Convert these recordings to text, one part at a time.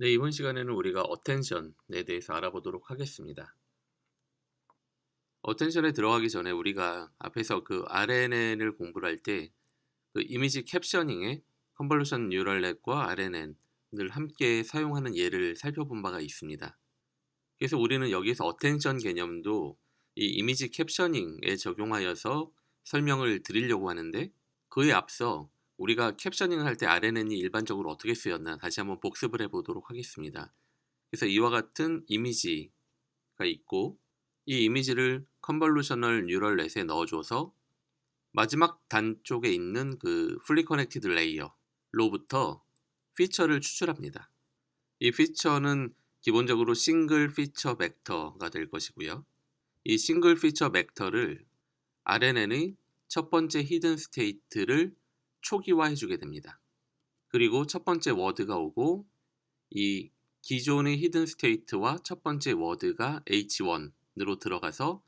네, 이번 시간에는 우리가 어텐션에 대해서 알아보도록 하겠습니다. 어텐션에 들어가기 전에 우리가 앞에서 그 RNN을 공부를 할 때 그 이미지 캡셔닝에 컨볼루션 뉴럴 넷과 RNN을 함께 사용하는 예를 살펴본 바가 있습니다. 그래서 우리는 여기서 어텐션 개념도 이 이미지 캡셔닝에 적용하여서 설명을 드리려고 하는데, 그에 앞서 우리가 캡셔닝을 할 때 RNN이 일반적으로 어떻게 쓰였나 다시 한번 복습을 해보도록 하겠습니다. 그래서 이와 같은 이미지가 있고, 이 이미지를 컨볼루셔널 뉴럴 넷에 넣어줘서 마지막 단 쪽에 있는 그 풀리 커넥티드 레이어로부터 피처를 추출합니다. 이 피처는 기본적으로 싱글 피처 벡터가 될 것이고요. 이 싱글 피처 벡터를 RNN의 첫 번째 히든 스테이트를 초기화해 주게 됩니다. 그리고 첫 번째 워드가 오고, 이 기존의 히든 스테이트와 첫 번째 워드가 H1으로 들어가서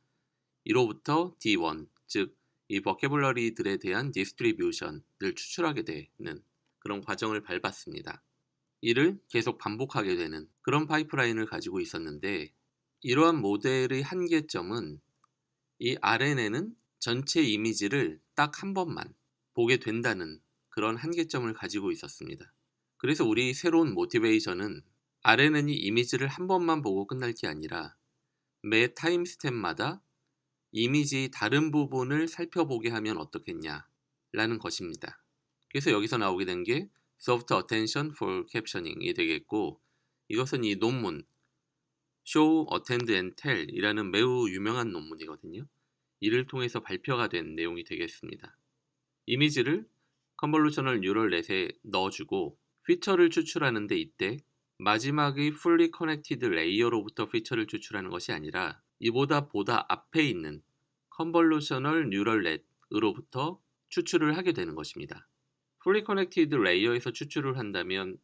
이로부터 D1, 즉 이 버케블러리들에 대한 디스트리뷰션을 추출하게 되는 그런 과정을 밟았습니다. 이를 계속 반복하게 되는 그런 파이프라인을 가지고 있었는데, 이러한 모델의 한계점은 이 RNN은 전체 이미지를 딱 한 번만 보게 된다는 그런 한계점을 가지고 있었습니다. 그래서 우리 새로운 모티베이션은 RNN이 이미지를 한 번만 보고 끝날 게 아니라 매 타임 스텝마다 이미지의 다른 부분을 살펴보게 하면 어떻겠냐 라는 것입니다. 그래서 여기서 나오게 된 게 Soft Attention for Captioning이 되겠고, 이것은 이 논문 Show, Attend and Tell 이라는 매우 유명한 논문이거든요. 이를 통해서 발표가 된 내용이 되겠습니다. 이미지를 컨볼루셔널 뉴럴 넷에 넣어주고 피처를 추출하는데, 이때 마지막의 fully connected 레이어로부터 피처를 추출하는 것이 아니라 이보다 앞에 있는 컨볼루셔널 뉴럴 넷으로부터 추출을 하게 되는 것입니다. fully connected 레이어에서 추출을 한다면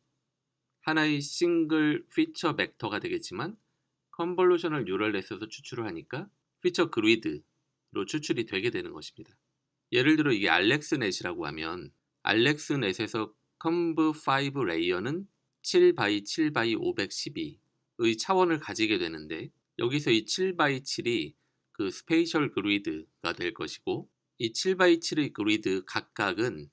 하나의 싱글 피처 벡터가 되겠지만, 컨볼루셔널 뉴럴 넷에서 추출을 하니까 피처 그리드로 추출이 되게 되는 것입니다. 예를 들어 이게 알렉스넷이라고 하면 알렉스넷에서 컨브5 레이어는 7x7x 512의 차원을 가지게 되는데, 여기서 이 7x7이 그 스페이셜 그리드가 될 것이고, 이 7x7의 그리드 각각은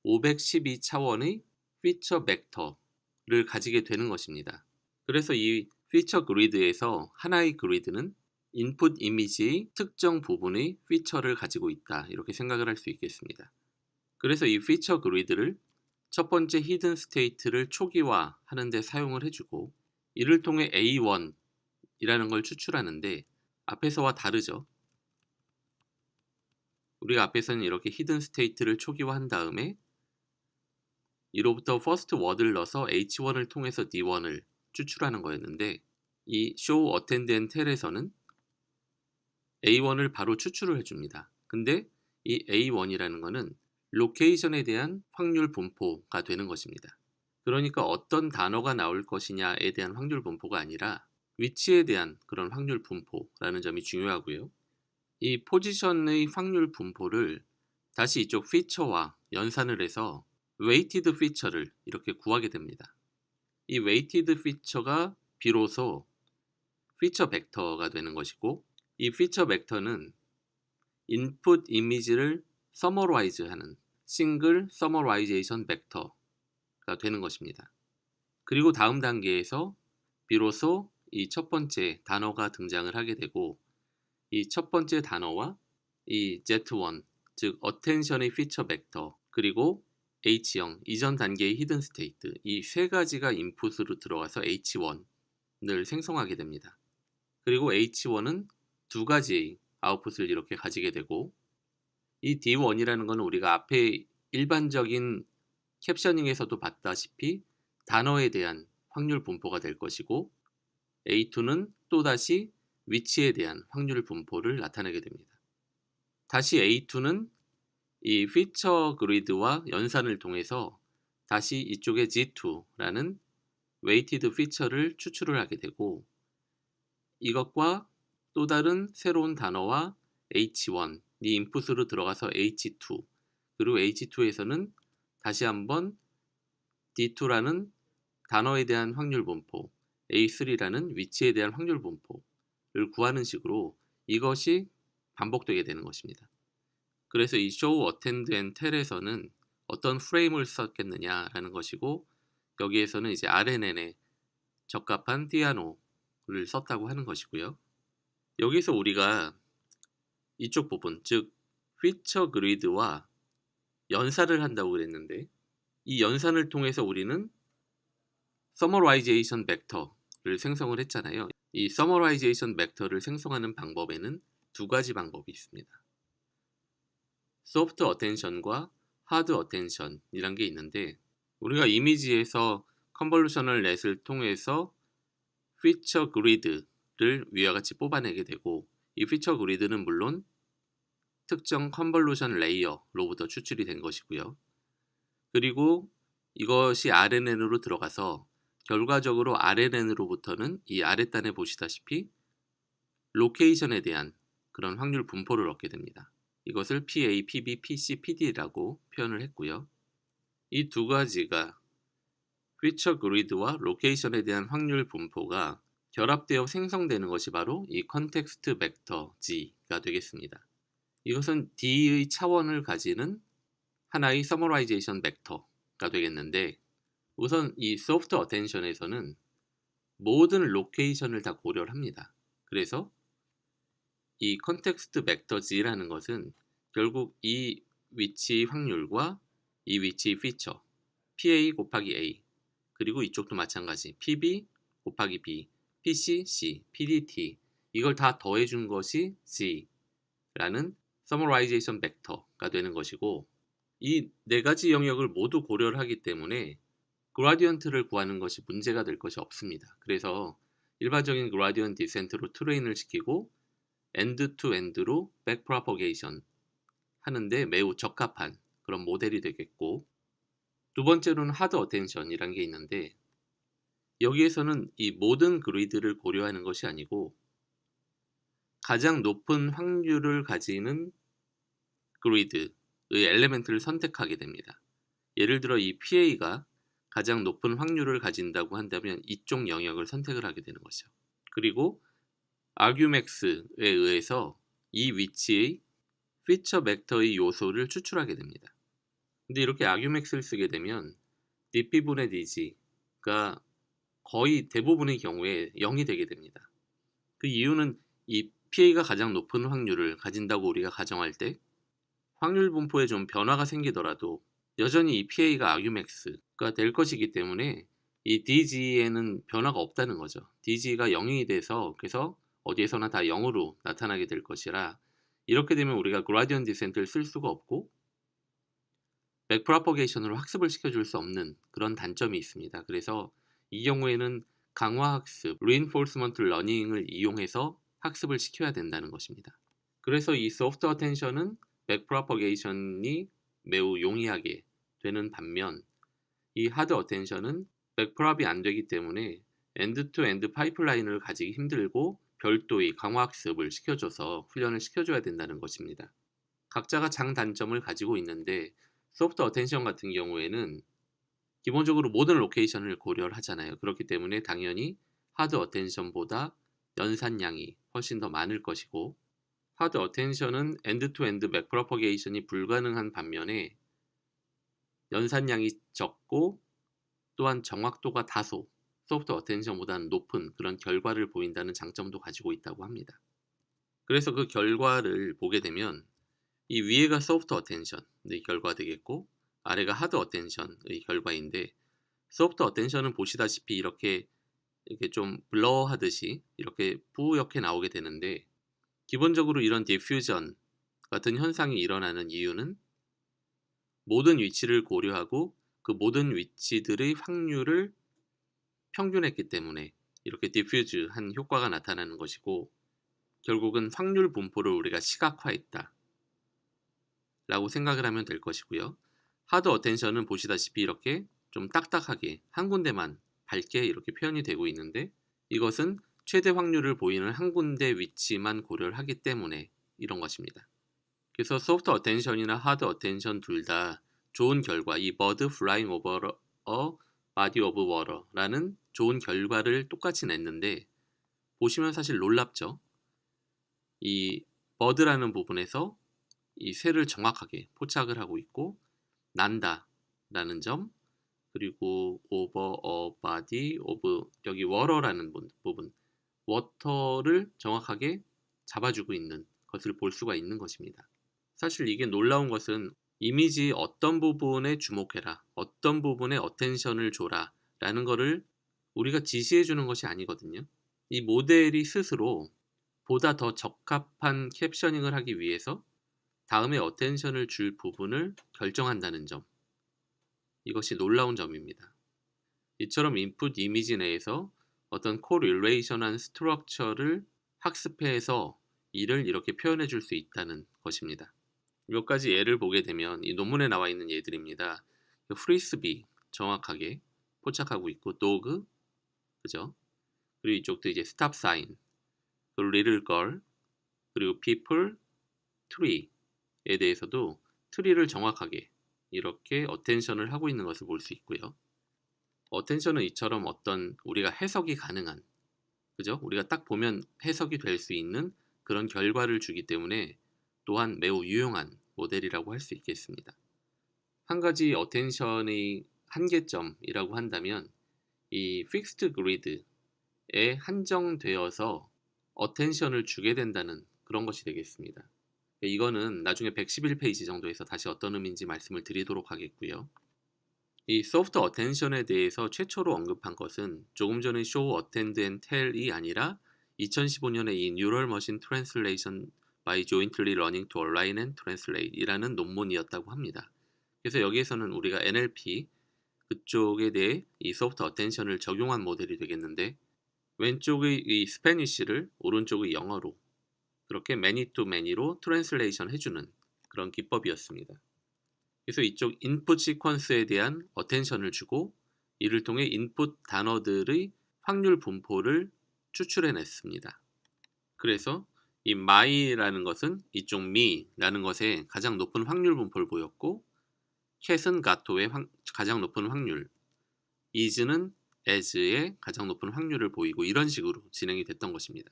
512 차원의 피처 벡터를 가지게 되는 것입니다. 그래서 이 피처 그리드에서 하나의 그리드는 인풋 이미지의 특정 부분의 피처를 가지고 있다, 이렇게 생각을 할 수 있겠습니다. 그래서 이 피처 그리드를 첫 번째 히든 스테이트를 초기화하는 데 사용을 해주고, 이를 통해 A1이라는 걸 추출하는데 앞에서와 다르죠. 우리가 앞에서는 이렇게 히든 스테이트를 초기화한 다음에 이로부터 first word를 넣어서 H1을 통해서 D1을 추출하는 거였는데, 이 show, attend and tell에서는 A1을 바로 추출을 해줍니다. 근데 이 A1이라는 거는 로케이션에 대한 확률 분포가 되는 것입니다. 그러니까 어떤 단어가 나올 것이냐에 대한 확률 분포가 아니라 위치에 대한 그런 확률 분포라는 점이 중요하고요. 이 포지션의 확률 분포를 다시 이쪽 피처와 연산을 해서 웨이티드 피처를 이렇게 구하게 됩니다. 이 웨이티드 피처가 비로소 피처 벡터가 되는 것이고, 이 피처 벡터는 인풋 이미지를 서머라이즈하는 싱글 서머라이제이션 벡터가 되는 것입니다. 그리고 다음 단계에서 비로소 이 첫 번째 단어가 등장을 하게 되고, 이 첫 번째 단어와 이 Z1, 즉 어텐션의 피처 벡터, 그리고 H0 이전 단계의 히든 스테이트, 이 세 가지가 인풋으로 들어가서 H1을 생성하게 됩니다. 그리고 H1은 두 가지의 아웃풋을 이렇게 가지게 되고, 이 D1이라는 것은 우리가 앞에 일반적인 캡셔닝에서도 봤다시피 단어에 대한 확률 분포가 될 것이고, A2는 또다시 위치에 대한 확률 분포를 나타내게 됩니다. 다시 A2는 이 피처 그리드와 연산을 통해서 다시 이쪽에 G2라는 웨이티드 피처를 추출을 하게 되고, 이것과 또 다른 새로운 단어와 H1이 인풋으로 들어가서 H2, 그리고 H2에서는 다시 한번 D2라는 단어에 대한 확률 분포, A3라는 위치에 대한 확률 분포를 구하는 식으로 이것이 반복되게 되는 것입니다. 그래서 이 show, attend, and tell에서는 어떤 프레임을 썼겠느냐라는 것이고, 여기에서는 이제 RNN에 적합한 디아노를 썼다고 하는 것이고요. 여기서 우리가 이쪽 부분, 즉 피처 그리드와 연산을 한다고 그랬는데, 이 연산을 통해서 우리는 서머라이제이션 벡터를 생성을 했잖아요. 이 서머라이제이션 벡터를 생성하는 방법에는 두 가지 방법이 있습니다. 소프트 어텐션과 하드 어텐션이란 게 있는데, 우리가 이미지에서 컨볼루셔널 넷을 통해서 피처 그리드를 위와 같이 뽑아내게 되고, 이 피처 그리드는 물론 특정 컨볼루션 레이어로부터 추출이 된 것이고요. 그리고 이것이 RNN으로 들어가서 결과적으로 RNN으로부터는 이 아랫단에 보시다시피 로케이션에 대한 그런 확률 분포를 얻게 됩니다. 이것을 PA, PB, PC, PD라고 표현을 했고요. 이 두 가지가 피처 그리드와 로케이션에 대한 확률 분포가 결합되어 생성되는 것이 바로 이 컨텍스트 벡터 G가 되겠습니다. 이것은 D의 차원을 가지는 하나의 서머라이제이션 벡터가 되겠는데, 우선 이 소프트 어텐션에서는 모든 로케이션을 다 고려를 합니다. 그래서 이 컨텍스트 벡터 G라는 것은 결국 이 위치 확률과 이 위치 피처 PA 곱하기 A, 그리고 이쪽도 마찬가지 PB 곱하기 B, PC, C, PDT, 이걸 다 더해준 것이 G라는 서머라이제이션 벡터가 되는 것이고, 이 네 가지 영역을 모두 고려를 하기 때문에 그라디언트를 구하는 것이 문제가 될 것이 없습니다. 그래서 일반적인 그라디언트 디센트로 트레인을 시키고 엔드 투 엔드로 백 프로퍼게이션 하는데 매우 적합한 그런 모델이 되겠고, 두 번째로는 하드 어텐션이라는 게 있는데, 여기에서는 이 모든 그리드를 고려하는 것이 아니고 가장 높은 확률을 가지는 그리드의 엘리멘트를 선택하게 됩니다. 예를 들어 이 PA가 가장 높은 확률을 가진다고 한다면 이쪽 영역을 선택을 하게 되는 것이죠. 그리고 argmax에 의해서 이 위치의 피처 벡터의 요소를 추출하게 됩니다. 근데 이렇게 argmax를 쓰게 되면 dp분의 dg가 거의 대부분의 경우에 0이 되게 됩니다. 그 이유는 이 PA가 가장 높은 확률을 가진다고 우리가 가정할 때 확률 분포에 좀 변화가 생기더라도 여전히 이 PA가 argmax가 될 것이기 때문에 이 DG에는 변화가 없다는 거죠. DG가 0이 돼서 그래서 어디에서나 다 0으로 나타나게 될 것이라, 이렇게 되면 우리가 그라디언트 디센트를 쓸 수가 없고 백프로퍼게이션으로 학습을 시켜줄 수 없는 그런 단점이 있습니다. 그래서 이 경우에는 강화학습, reinforcement learning을 이용해서 학습을 시켜야 된다는 것입니다. 그래서 이 소프트 어텐션은 백프로퍼게이션이 매우 용이하게 되는 반면, 이 하드 어텐션은 백프롭이 안 되기 때문에 엔드 투 엔드 파이프라인을 가지기 힘들고 별도의 강화학습을 시켜줘서 훈련을 시켜줘야 된다는 것입니다. 각자가 장단점을 가지고 있는데, 소프트 어텐션 같은 경우에는 기본적으로 모든 로케이션을 고려를 하잖아요. 그렇기 때문에 당연히 하드 어텐션보다 연산량이 훨씬 더 많을 것이고, 하드 어텐션은 엔드 투 엔드 백프로퍼게이션이 불가능한 반면에 연산량이 적고 또한 정확도가 다소 소프트 어텐션보다는 높은 그런 결과를 보인다는 장점도 가지고 있다고 합니다. 그래서 그 결과를 보게 되면 이 위에가 소프트 어텐션의 결과 되겠고 아래가 하드 어텐션의 결과인데, 소프트 어텐션은 보시다시피 이렇게 좀 블러하듯이 이렇게 뿌옇게 나오게 되는데, 기본적으로 이런 디퓨전 같은 현상이 일어나는 이유는 모든 위치를 고려하고 그 모든 위치들의 확률을 평균했기 때문에 이렇게 디퓨즈한 효과가 나타나는 것이고, 결국은 확률 분포를 우리가 시각화했다 라고 생각을 하면 될 것이고요. 하드 어텐션은 보시다시피 이렇게 좀 딱딱하게 한 군데만 밝게 이렇게 표현이 되고 있는데, 이것은 최대 확률을 보이는 한 군데 위치만 고려를 하기 때문에 이런 것입니다. 그래서 소프트 어텐션이나 하드 어텐션 둘 다 좋은 결과, 이 bird flying over a body of water라는 좋은 결과를 똑같이 냈는데 보시면 사실 놀랍죠. 이 bird라는 부분에서 이 새를 정확하게 포착을 하고 있고 난다라는 점, 그리고 over a body of 여기 water라는 부분 워터를 정확하게 잡아주고 있는 것을 볼 수가 있는 것입니다. 사실 이게 놀라운 것은 이미지 어떤 부분에 주목해라, 어떤 부분에 어텐션을 줘라 라는 거를 우리가 지시해 주는 것이 아니거든요. 이 모델이 스스로 보다 더 적합한 캡셔닝을 하기 위해서 다음에 어텐션을 줄 부분을 결정한다는 점, 이것이 놀라운 점입니다. 이처럼 인풋 이미지 내에서 어떤 코릴레이션한 스트럭처를 학습해서 이를 이렇게 표현해 줄 수 있다는 것입니다. 몇 가지 예를 보게 되면 이 논문에 나와 있는 예들입니다. 프리스비 정확하게 포착하고 있고 도그, 그죠? 그리고 이쪽도 이제 스탑 사인, 그리고 리틀 걸, 그리고 people, tree에 대해서도 트리를 정확하게 이렇게 어텐션을 하고 있는 것을 볼 수 있고요. 어텐션은 이처럼 어떤 우리가 해석이 가능한, 그죠? 우리가 딱 보면 해석이 될 수 있는 그런 결과를 주기 때문에 또한 매우 유용한 모델이라고 할 수 있겠습니다. 한 가지 어텐션의 한계점이라고 한다면 이 픽스드 그리드에 한정되어서 어텐션을 주게 된다는 그런 것이 되겠습니다. 이거는 나중에 111페이지 정도에서 다시 어떤 의미인지 말씀을 드리도록 하겠고요. 이 소프트 어텐션에 대해서 최초로 언급한 것은 조금 전에 show, attend and tell이 아니라 2015년에 이 Neural Machine Translation by Jointly Learning to Align and Translate 이라는 논문이었다고 합니다. 그래서 여기에서는 우리가 NLP 그쪽에 대해 이 소프트 어텐션을 적용한 모델이 되겠는데 왼쪽의 이 스페니쉬를 오른쪽의 영어로 그렇게 many to many로 트랜슬레이션 해주는 그런 기법이었습니다. 그래서 이쪽 인풋 시퀀스에 대한 어텐션을 주고 이를 통해 인풋 단어들의 확률 분포를 추출해냈습니다. 그래서 이 my라는 것은 이쪽 me라는 것에 가장 높은 확률 분포를 보였고 cat은 gotto의 가장 높은 확률, is는 as의 가장 높은 확률을 보이고 이런 식으로 진행이 됐던 것입니다.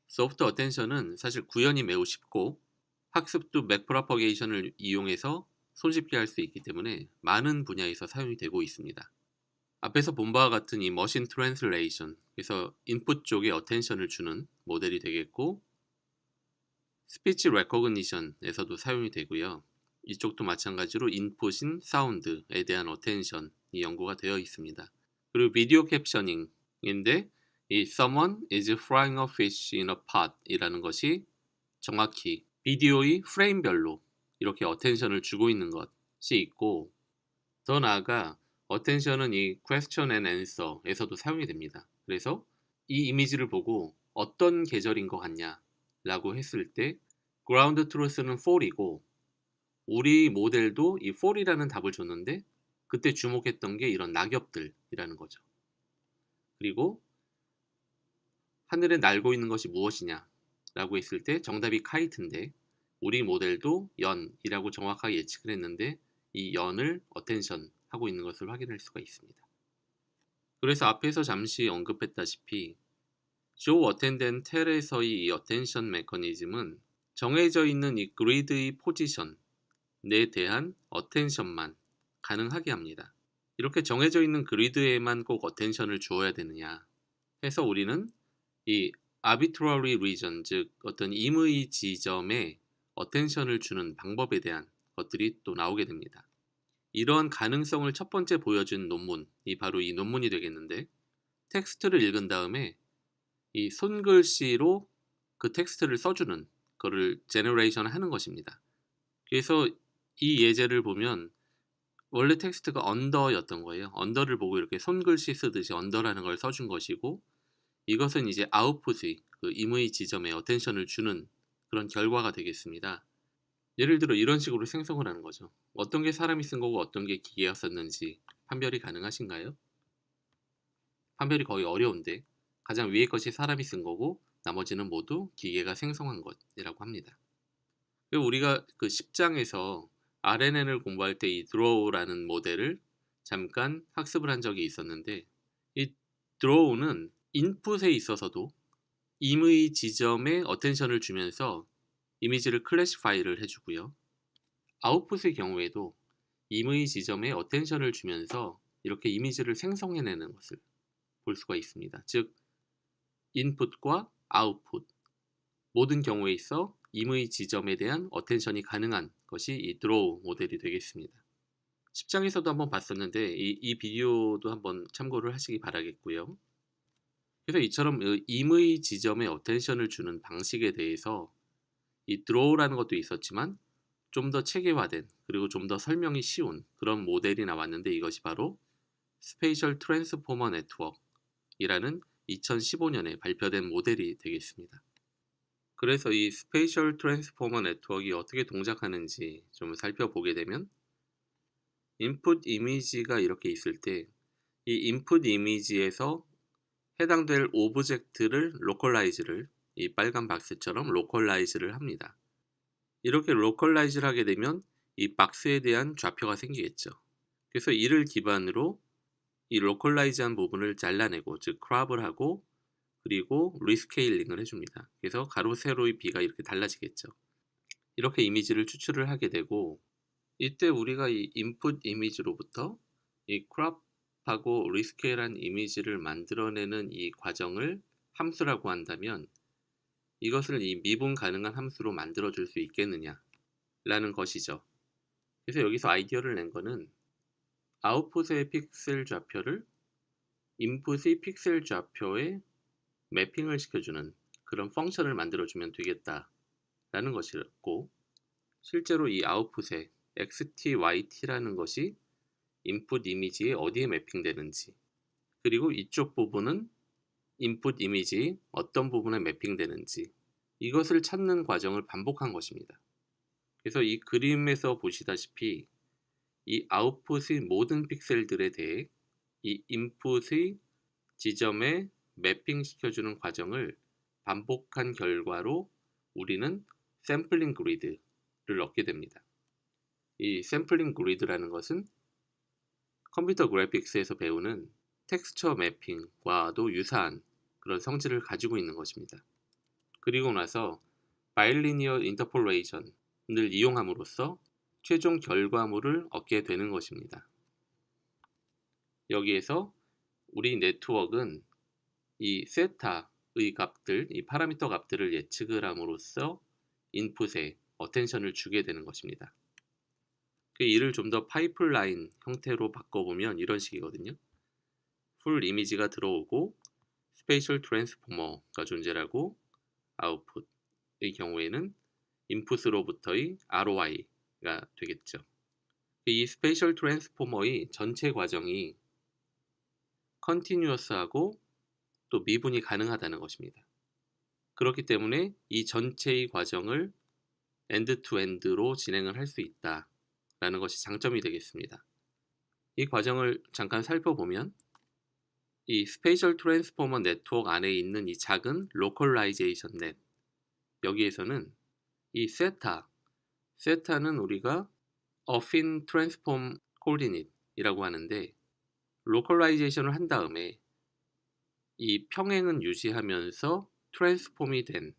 소프트 어텐션은 사실 구현이 매우 쉽고 학습도 맥프로퍼게이션을 이용해서 손쉽게 할 수 있기 때문에 많은 분야에서 사용이 되고 있습니다. 앞에서 본 바와 같은 이 머신 트랜슬레이션, 그래서 인풋 쪽에 어텐션을 주는 모델이 되겠고 스피치 레코그니션에서도 사용이 되고요. 이쪽도 마찬가지로 인풋인 사운드에 대한 어텐션이 연구가 되어 있습니다. 그리고 비디오 캡셔닝인데 이 someone is frying a fish in a pot 이라는 것이 정확히 비디오의 프레임별로 이렇게 어텐션을 주고 있는 것이 있고 더 나아가 어텐션은 이 question and answer에서도 사용이 됩니다. 그래서 이 이미지를 보고 어떤 계절인 것 같냐 라고 했을 때 ground truth는 fall이고 우리 모델도 이 fall이라는 답을 줬는데 그때 주목했던 게 이런 낙엽들이라는 거죠. 그리고 하늘에 날고 있는 것이 무엇이냐 라고 했을 때 정답이 카이트인데 우리 모델도 연이라고 정확하게 예측을 했는데 이 연을 어텐션 하고 있는 것을 확인할 수가 있습니다. 그래서 앞에서 잠시 언급했다시피 show, attend and tell에서의 이 어텐션 메커니즘은 정해져 있는 이 그리드의 포지션에 대한 어텐션만 가능하게 합니다. 이렇게 정해져 있는 그리드에만 꼭 어텐션을 주어야 되느냐 해서 우리는 이 arbitrary region, 즉 어떤 임의 지점에 어텐션을 주는 방법에 대한 것들이 또 나오게 됩니다. 이러한 가능성을 첫 번째 보여준 논문이 바로 이 논문이 되겠는데 텍스트를 읽은 다음에 이 손글씨로 그 텍스트를 써주는 거를 제너레이션 하는 것입니다. 그래서 이 예제를 보면 원래 텍스트가 언더였던 거예요. 언더를 보고 이렇게 손글씨 쓰듯이 언더라는 걸 써준 것이고 이것은 이제 아웃풋의 그 임의 지점에 어텐션을 주는 그런 결과가 되겠습니다. 예를 들어 이런 식으로 생성을 하는 거죠. 어떤 게 사람이 쓴 거고 어떤 게 기계가 썼는지 판별이 가능하신가요? 판별이 거의 어려운데 가장 위에 것이 사람이 쓴 거고 나머지는 모두 기계가 생성한 것이라고 합니다. 그리고 우리가 그 10장에서 RNN을 공부할 때 이 드로우라는 모델을 잠깐 학습을 한 적이 있었는데, 이 draw는 인풋에 있어서도 임의 지점에 어텐션을 주면서 이미지를 클래시파이를 해주고요. 아웃풋의 경우에도 임의 지점에 어텐션을 주면서 이렇게 이미지를 생성해내는 것을 볼 수가 있습니다. 즉, 인풋과 아웃풋 모든 경우에 있어 임의 지점에 대한 어텐션이 가능한 것이 이 드로우 모델이 되겠습니다. 10장에서도 한번 봤었는데 이 비디오도 한번 참고를 하시기 바라겠고요. 그래서 이처럼 임의 지점에 어텐션을 주는 방식에 대해서 이 드로우라는 것도 있었지만 좀 더 체계화된, 그리고 좀 더 설명이 쉬운 그런 모델이 나왔는데, 이것이 바로 스페이셜 트랜스포머 네트워크이라는 2015년에 발표된 모델이 되겠습니다. 그래서 이 스페이셜 트랜스포머 네트워크가 어떻게 동작하는지 좀 살펴보게 되면, 인풋 이미지가 이렇게 있을 때 이 인풋 이미지에서 해당될 오브젝트를 로컬라이즈를, 이 빨간 박스처럼 로컬라이즈를 합니다. 이렇게 로컬라이즈를 하게 되면 이 박스에 대한 좌표가 생기겠죠. 그래서 이를 기반으로 이 로컬라이즈한 부분을 잘라내고, 즉 크롭을 하고, 그리고 리스케일링을 해줍니다. 그래서 가로 세로의 비가 이렇게 달라지겠죠. 이렇게 이미지를 추출을 하게 되고, 이때 우리가 이 인풋 이미지로부터 이 크롭하고 리스케일한 이미지를 만들어내는 이 과정을 함수라고 한다면, 이것을 이 미분 가능한 함수로 만들어 줄 수 있겠느냐 라는 것이죠. 그래서 여기서 아이디어를 낸 거는 아웃풋의 픽셀 좌표를 인풋의 픽셀 좌표에 매핑을 시켜주는 그런 펑션을 만들어주면 되겠다라는 것이었고, 실제로 이 아웃풋에 xt, yt라는 것이 인풋 이미지에 어디에 매핑되는지, 그리고 이쪽 부분은 인풋 이미지 어떤 부분에 매핑되는지, 이것을 찾는 과정을 반복한 것입니다. 그래서 이 그림에서 보시다시피 이 아웃풋의 모든 픽셀들에 대해 이 인풋의 지점에 매핑 시켜주는 과정을 반복한 결과로 우리는 샘플링 그리드를 얻게 됩니다. 이 샘플링 그리드라는 것은 컴퓨터 그래픽스에서 배우는 텍스처 매핑과도 유사한 그런 성질을 가지고 있는 것입니다. 그리고 나서 바이리니어 인터폴레이션을 이용함으로써 최종 결과물을 얻게 되는 것입니다. 여기에서 우리 네트워크는 이 세타의 값들, 이 파라미터 값들을 예측을 함으로써 인풋에 어텐션을 주게 되는 것입니다. 그 이를 좀 더 파이프라인 형태로 바꿔보면 이런 식이거든요. 풀 이미지가 들어오고 스페이셜 트랜스포머가 존재하고, 아웃풋의 경우에는 인풋으로부터의 ROI가 되겠죠. 이 스페이셜 트랜스포머의 전체 과정이 컨티뉴어스하고 또 미분이 가능하다는 것입니다. 그렇기 때문에 이 전체의 과정을 엔드 투 엔드로 진행을 할 수 있다라는 것이 장점이 되겠습니다. 이 과정을 잠깐 살펴보면 이 스페이셜 트랜스포머 네트워크 안에 있는 이 작은 로컬라이제이션 넷, 여기에서는 이 세타는 우리가 어핀 트랜스폼 코디닛이라고 하는데, 로컬라이제이션을 한 다음에 이 평행은 유지하면서 트랜스폼이 된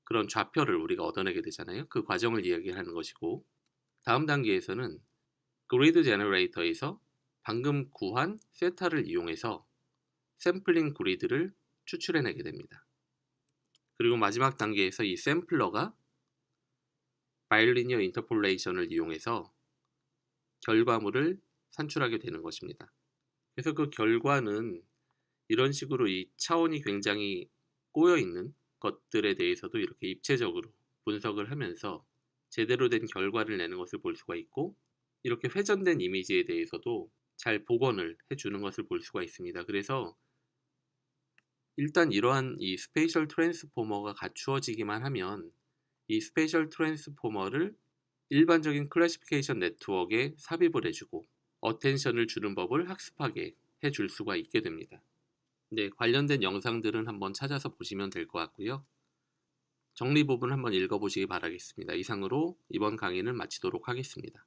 그런 좌표를 우리가 얻어내게 되잖아요. 그 과정을 이야기하는 것이고, 다음 단계에서는 그리드 제너레이터에서 방금 구한 세타를 이용해서 샘플링 그리드를 추출해내게 됩니다. 그리고 마지막 단계에서 이 샘플러가 바이리니어 인터폴레이션을 이용해서 결과물을 산출하게 되는 것입니다. 그래서 그 결과는 이런 식으로 이 차원이 굉장히 꼬여있는 것들에 대해서도 이렇게 입체적으로 분석을 하면서 제대로 된 결과를 내는 것을 볼 수가 있고, 이렇게 회전된 이미지에 대해서도 잘 복원을 해주는 것을 볼 수가 있습니다. 그래서 일단 이러한 이 스페이셜 트랜스포머가 갖추어지기만 하면 이 스페이셜 트랜스포머를 일반적인 클래시피케이션 네트워크에 삽입을 해주고 어텐션을 주는 법을 학습하게 해줄 수가 있게 됩니다. 네, 관련된 영상들은 한번 찾아서 보시면 될 것 같고요. 정리 부분 한번 읽어보시기 바라겠습니다. 이상으로 이번 강의는 마치도록 하겠습니다.